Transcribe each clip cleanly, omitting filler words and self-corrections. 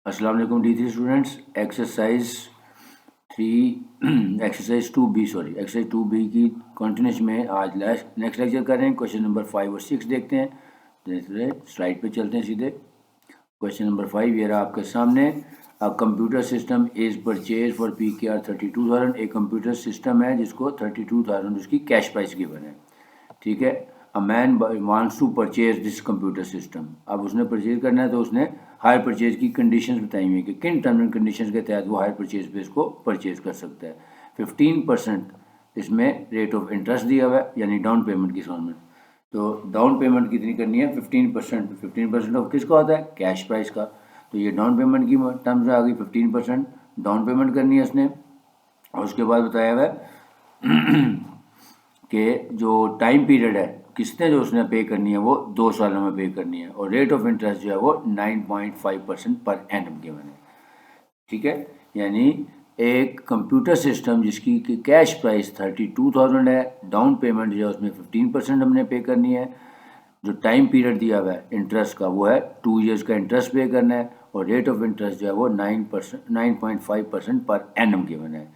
अस्सलाम वालेकुम D3 students. Exercise 2B की कंटिन्यूशन में आज नेक्स्ट लेक्चर कर रहे हैं। क्वेश्चन नंबर 5 और 6 देखते हैं। जैसे स्लाइड पे चलते हैं सीधे। क्वेश्चन नंबर 5 ये रहा आपके सामने। A computer system is purchase for PKR 32,000। एक कंप्यूटर सिस्टम है जिसको 32,000 उसकी कैश प्राइस गिवन है, ठीक है। A man wants to purchase this computer system. अब उसने परचेज करना है तो उसने हायर परचेज की कंडीशंस बताई हुई है कि किन टर्म एंड कंडीशंस के तहत वो हायर परचेज पे इसको परचेज कर सकता है। 15% इसमें रेट ऑफ इंटरेस्ट दिया हुआ है, यानी डाउन पेमेंट की इंस्टॉलमेंट। तो डाउन पेमेंट कितनी करनी है? 15%। 15% ऑफ किसका होता है? कैश प्राइस का। तो ये डाउन पेमेंट की टर्म्स आ गई। 15% डाउन पेमेंट करनी है उसने। और उसके बाद बताया हुआ है कि जो टाइम पीरियड है किसने जो उसने पे करनी है वो 2 सालों में पे करनी है। और रेट ऑफ इंटरेस्ट जो है वो 9.5% पर एनम गिवन है, ठीक है। यानी एक कंप्यूटर सिस्टम जिसकी कैश प्राइस 32,000 है, डाउन पेमेंट जो है उसमें 15% हमने पे करनी है। जो टाइम पीरियड दिया हुआ है इंटरेस्ट का वो है 2 ईयर्स का इंटरेस्ट पे करना है। और रेट ऑफ इंटरेस्ट जो है वो 9.5% पर एनम गिवन है।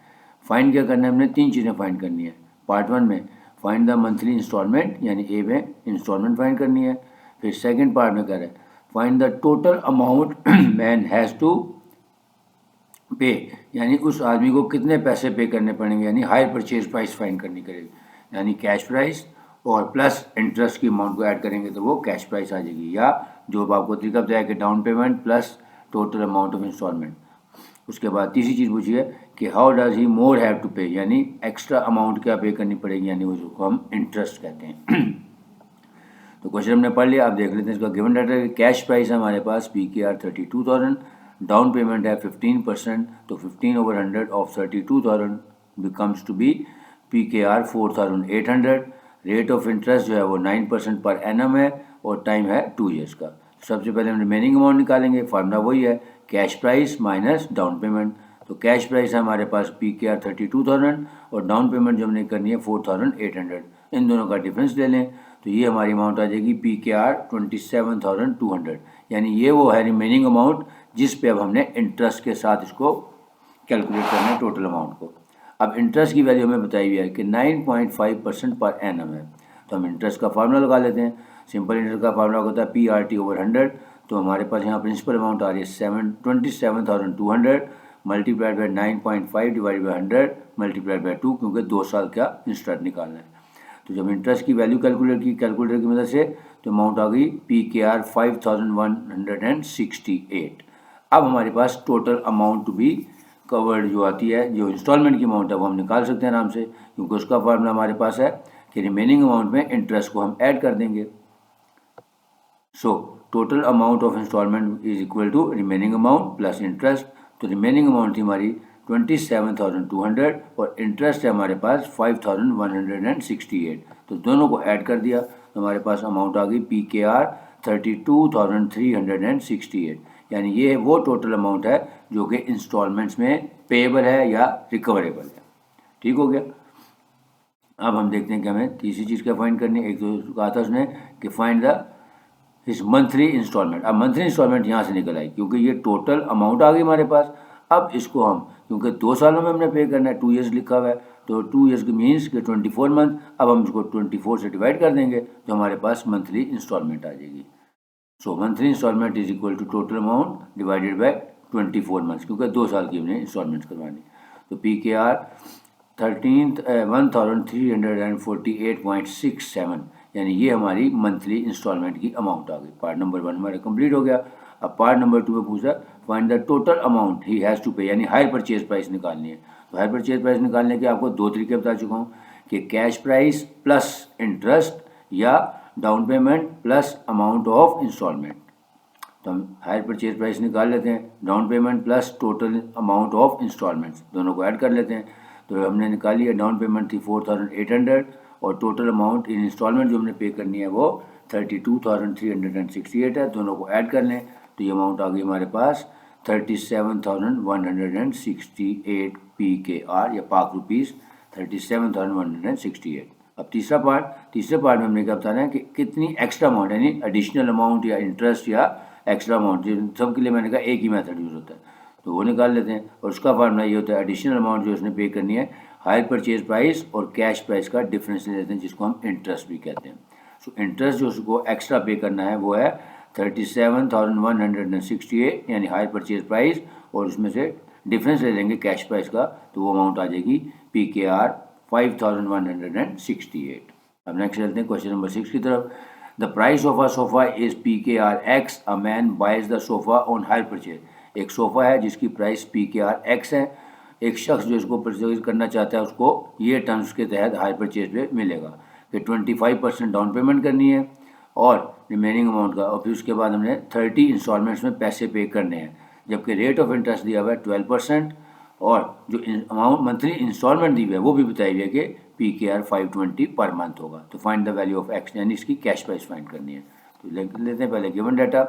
फाइंड क्या करना है? हमने 3 चीज़ें फाइंड करनी है। पार्ट 1 में फाइंड द मंथली इंस्टॉलमेंट, यानी ए में इंस्टॉलमेंट फाइंड करनी है। फिर सेकंड पार्ट में कह रहे हैं find the total amount man has to pay, यानी उस आदमी को कितने पैसे पे करने पड़ेंगे, यानी हायर परचेज प्राइस फाइंड करनी करेगी। यानी कैश प्राइस और प्लस इंटरेस्ट की अमाउंट को ऐड करेंगे तो वो कैश प्राइस आ जाएगी। या जो आपको तरीका बताया कि down payment plus total amount of installment. उसके बाद तीसरी चीज़ पूछी है कि how does he more have to pay, यानी एक्स्ट्रा अमाउंट क्या पे करनी पड़ेगी, यानी वो जो हम इंटरेस्ट कहते हैं। तो क्वेश्चन हमने पढ़ लिया। आप देख लेते हैं इसका गिवन डाटा। कैश प्राइस है हमारे पास PKR 32,000, डाउन पेमेंट है 15%, तो 15/100 of 32,000 becomes to be PKR 4,800। Rate of interest जो है वो 9% पर एनम है और टाइम है 2 ईयर्स का। सबसे पहले हम रिमेनिंग अमाउंट निकालेंगे। फार्मूला वही है, cash price minus down payment. तो कैश प्राइस है हमारे पास PKR 32,000 और डाउन पेमेंट जो हमने करनी है 4,800। इन दोनों का डिफरेंस ले लें तो ये हमारी अमाउंट आ जाएगी PKR 27,200। यानी ये वो है रिमेनिंग अमाउंट जिस पे अब हमने इंटरेस्ट के साथ इसको कैलकुलेट करना है टोटल अमाउंट को। अब इंटरेस्ट की वैल्यू हमें बताई हुई है कि 9.5% पर एनम है। तो हम इंटरेस्ट का फार्मूला लगा लेते हैं। सिंपल इंटरेस्ट का फार्मूला होता है PRT/100। तो हमारे पास यहाँ प्रिंसिपल अमाउंट आ रही है 27,200 multiplied by 9.5 divide by 100 multiplied by 2, क्योंकि 2 साल का इंस्टेंट निकालना है। तो जब इंटरेस्ट की वैल्यू कैलकुलेट की कैलकुलेटर की मदद से तो अमाउंट आ गई PKR 5,168। अब हमारे पास total amount to be covered जो आती है, जो इंस्टॉलमेंट की अमाउंट है वो हम निकाल सकते हैं आराम से, क्योंकि उसका फार्मूला हमारे पास है कि रिमेनिंग अमाउंट में इंटरेस्ट को हम ऐड कर देंगे। So total amount of installment is equal to remaining amount plus interest. तो रिमेनिंग अमाउंट थी हमारी 27,200 और इंटरेस्ट है हमारे पास 5,168। तो दोनों को ऐड कर दिया तो हमारे पास अमाउंट आ गई PKR 32,368। यानी ये वो टोटल अमाउंट है जो कि इंस्टॉलमेंट्स में पेएबल है या रिकवरेबल है। ठीक हो गया। अब हम देखते हैं कि हमें तीसरी चीज़ क्या फाइंड करनी है। एक तो कहा था उसने कि फाइंड द इस मंथली इंस्टॉलमेंट। अब मंथली इंस्टॉलमेंट यहाँ से निकल आई क्योंकि ये टोटल अमाउंट आ गई हमारे पास। अब इसको हम क्योंकि 2 सालों में हमने पे करना है, 2 ईयर्स लिखा हुआ है, तो 2 ईयर्स की मीन्स कि 24 मंथ। अब हम इसको 24 से डिवाइड कर देंगे तो हमारे पास मंथली इंस्टॉलमेंट आ जाएगी। So monthly installment is equal to total amount divided by 24 months, क्योंकि 2 साल की हमने इंस्टॉलमेंट्स करवानी। तो PKR 1,348.67, यानी ये हमारी मंथली इंस्टॉलमेंट की अमाउंट आ गई। पार्ट नंबर 1 हमारा कंप्लीट हो गया। अब पार्ट नंबर 2 में पूछा find the total amount he has to pay, यानी हायर परचेज प्राइस निकालनी है। तो हायर परचेज प्राइस निकालने के आपको 2 तरीके बता चुका हूँ कि कैश प्राइस प्लस इंटरेस्ट या down payment plus amount of installment. तो हम हायर परचेज प्राइस निकाल लेते हैं, down payment plus total amount of installments, दोनों को ऐड कर लेते हैं। तो हमने निकाली है, डाउन पेमेंट थी 4,800 और टोटल अमाउंट इन इंस्टॉलमेंट जो हमने पे करनी है वो 32,368 है। दोनों को ऐड कर लें तो ये अमाउंट आ गई हमारे पास 37,168 PKR या पाक रुपीज़ 37,168। अब तीसरे पार्ट में हमने क्या बताना है कि कितनी एक्स्ट्रा अमाउंट यानी एडिशनल अमाउंट या इंटरेस्ट या एक्स्ट्रा अमाउंट, सबके लिए मैंने कहा एक ही मेथड यूज़ होता है, तो वो निकाल लेते हैं। और उसका फार्मूला ये होता है एडिशनल अमाउंट जो उसने पे करनी है हायर परचेज प्राइस और कैश प्राइस का डिफरेंस ले लेते हैं, जिसको हम इंटरेस्ट भी कहते हैं। सो इंटरेस्ट जो उसको एक्स्ट्रा पे करना है वो है 37,168 यानी हायर परचेज प्राइस, और उसमें से डिफरेंस ले लेंगे कैश प्राइस का, तो वो अमाउंट आ जाएगी PKR 5,168। अब नेक्स्ट चलते हैं क्वेश्चन नंबर 6 की तरफ। The price of a sofa is PKR X, a man buys the sofa on hire purchase. एक सोफ़ा है जिसकी प्राइस PKR X है, एक शख्स जो इसको परचेज करना चाहता है उसको ये टर्म्स के तहत हायर परचेज पे मिलेगा कि 25% डाउन पेमेंट करनी है और रिमेनिंग अमाउंट का, और फिर उसके बाद हमने 30 इंस्टॉलमेंट्स में पैसे पे करने हैं, जबकि रेट ऑफ इंटरेस्ट दिया हुआ है 12%, और जो अमाउंट मंथली इंस्टॉलमेंट दी हुई है वो भी बताई हुई है कि PKR 520 पर मंथ होगा। तो find the value of X, यानी इसकी कैश प्राइस फाइंड करनी है। तो लेते हैं पहले गिवन डाटा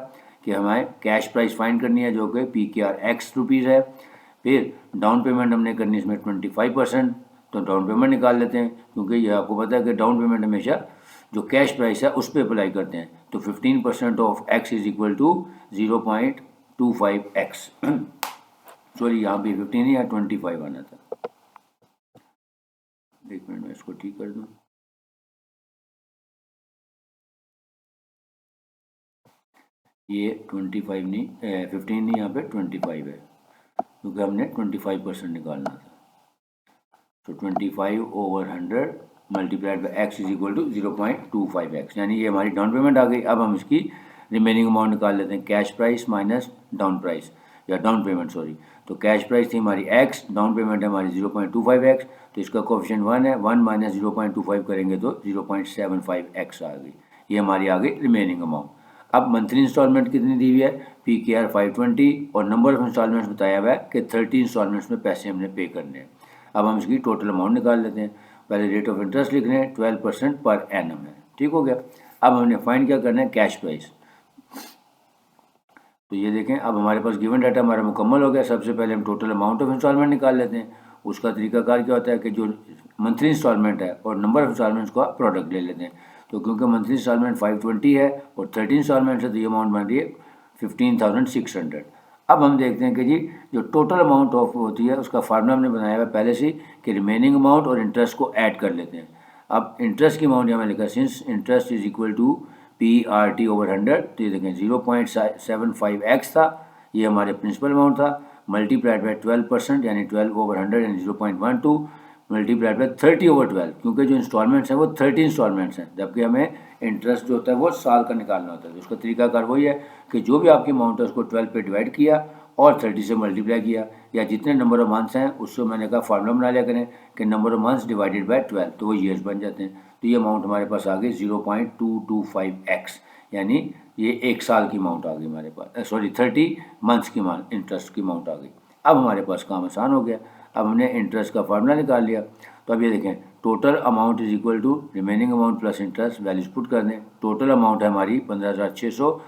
कि हमें कैश प्राइस फाइंड करनी है जो कि PKR X रुपीज़ है। फिर डाउन पेमेंट हमने करनी है इसमें 25%, तो डाउन पेमेंट निकाल लेते हैं, क्योंकि ये आपको पता है कि डाउन पेमेंट हमेशा जो कैश प्राइस है उस पर अप्लाई करते हैं। तो 15% of X is equal to 0.25X। Sorry यहाँ पे 15 या 25 आना था, एक मिनट में इसको ठीक कर दूँ। ये 25 नहीं 15 नहीं, यहाँ पे 25 है, क्योंकि हमने 25% निकालना था। तो 25/100 multiplied by X is equal to 0.25X, यानी ये हमारी डाउन पेमेंट आ गई। अब हम इसकी रिमेनिंग अमाउंट निकाल लेते हैं, cash price minus down price या डाउन पेमेंट सॉरी। तो कैश प्राइस थी हमारी X, डाउन पेमेंट है हमारी 0.25X, तो इसका कोएफिशिएंट 1 है, 1 माइनस 0.25 करेंगे तो 0.75X आ गई। ये हमारी आ गई रिमेनिंग अमाउंट। अब मंथली इंस्टॉलमेंट कितनी दी हुई है PKR 520, और नंबर ऑफ इंस्टॉलमेंट्स बताया हुआ है कि 30 इंस्टॉलमेंट्स में पैसे हमने पे करने हैं। अब हम इसकी टोटल अमाउंट निकाल लेते हैं। पहले रेट ऑफ इंटरेस्ट लिख रहे हैं 12% पर एनम है, ठीक हो गया। अब हमने फाइंड क्या करना है, कैश प्राइस। तो ये देखें अब हमारे पास गिवन डाटा हमारा मुकम्मल हो गया। सबसे पहले हम टोटल अमाउंट ऑफ इंस्टॉलमेंट निकाल लेते हैं। उसका तरीकाकार क्या होता है कि जो मंथली इंस्टॉलमेंट है और नंबर ऑफ इंस्टॉलमेंट्स का प्रोडक्ट ले लेते हैं। तो क्योंकि मंथली इंस्टॉलमेंट 520 है और 13 इंस्टॉलमेंट है, तो ये अमाउंट बन रही है 15,600। अब हम देखते हैं कि जी जो टोटल अमाउंट ऑफ होती है उसका फार्मूला हमने बनाया हुआ पहले से कि रिमेनिंग अमाउंट और इंटरेस्ट को ऐड कर लेते हैं। अब इंटरेस्ट की अमाउंट यहाँ में लिखा, since interest is equal to PRT/100, तो ये देखें 0.75X था, ये हमारे प्रिंसिपल अमाउंट था, मल्टीप्लाइड बाई 12% यानी 12/100 यानी 0.12 मल्टीप्लाइड बाई 30/12, क्योंकि जो इंस्टॉलमेंट्स हैं वो 30 इंस्टॉलमेंट्स हैं, जबकि हमें इंटरेस्ट जो होता है वो साल का निकालना होता है। तो उसका तरीकाकार वही है कि जो भी आपकी अमाउंट है उसको 12 पे डिवाइड किया और 30 से मल्टीप्लाई किया, या जितने नंबर ऑफ मंथ्स हैं उससे मैंने कहा फार्मूला बना लिया करें कि number of months divided by 12, तो वो ईयर्स बन जाते हैं। तो ये अमाउंट हमारे पास आ गई 0.225X, यानी ये एक साल की अमाउंट आ गई हमारे पास, सॉरी 30 मंथ्स की इंटरेस्ट की अमाउंट आ गई। अब हमारे पास काम आसान हो गया। अब हमने इंटरेस्ट का फार्मूला निकाल लिया। तो अब ये देखें total amount is equal to remaining amount plus interest, values put कर दें। टोटल अमाउंट है हमारी 15,600,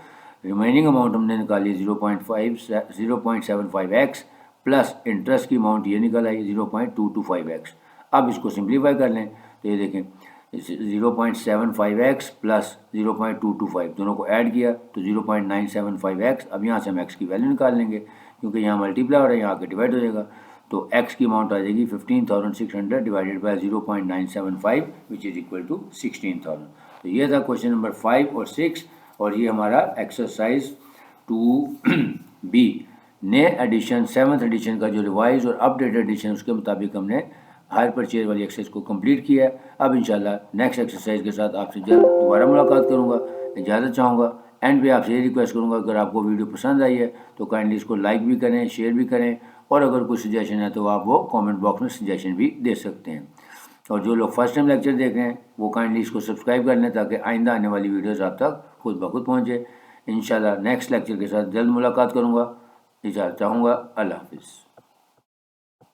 रिमेनिंग अमाउंट हमने निकाली 0.75X प्लस इंटरेस्ट की अमाउंट ये निकल आई 0.225X। अब इसको सिंप्लीफाई कर लें तो ये देखें 0.75X प्लस 0.225 दोनों को ऐड किया तो 0.975X। अब यहाँ से हम X की वैल्यू निकाल लेंगे, क्योंकि यहाँ मल्टीप्लाई हो रहा है, यहाँ आके डिवाइड हो जाएगा। तो X की अमाउंट आ जाएगी 15,600 divided by 0.975 which is equal to 16,000। तो ये था क्वेश्चन नंबर 5 और 6, और ये हमारा एक्सरसाइज 2B नए एडिशन 7th एडिशन का जो रिवाइज और अपडेटेड एडिशन उसके मुताबिक हमने हायर परचेज वाली एक्सरसाइज को कंप्लीट किया है। अब इंशाल्लाह नेक्स्ट एक्सरसाइज के साथ आपसे जल्द दोबारा मुलाकात करूँगा। इजाज़त चाहूँगा। एंड भी आपसे ये रिक्वेस्ट करूँगा अगर आपको वीडियो पसंद आई है तो काइंडली इसको लाइक भी करें, शेयर भी करें, और अगर कोई सजेशन है तो आप वो कमेंट बॉक्स में सजेशन भी दे सकते हैं। और जो लोग फर्स्ट टाइम लेक्चर देख रहे हैं वो काइंडली इसको सब्सक्राइब कर लें ताकि आइंदा आने वाली वीडियोज़ आप तक खुद ब खुद पहुँचे। इंशाल्लाह नेक्स्ट लेक्चर के साथ जल्द मुलाकात करूँगा। इजाज़त चाहूँगा। अल्लाह हाफिज़।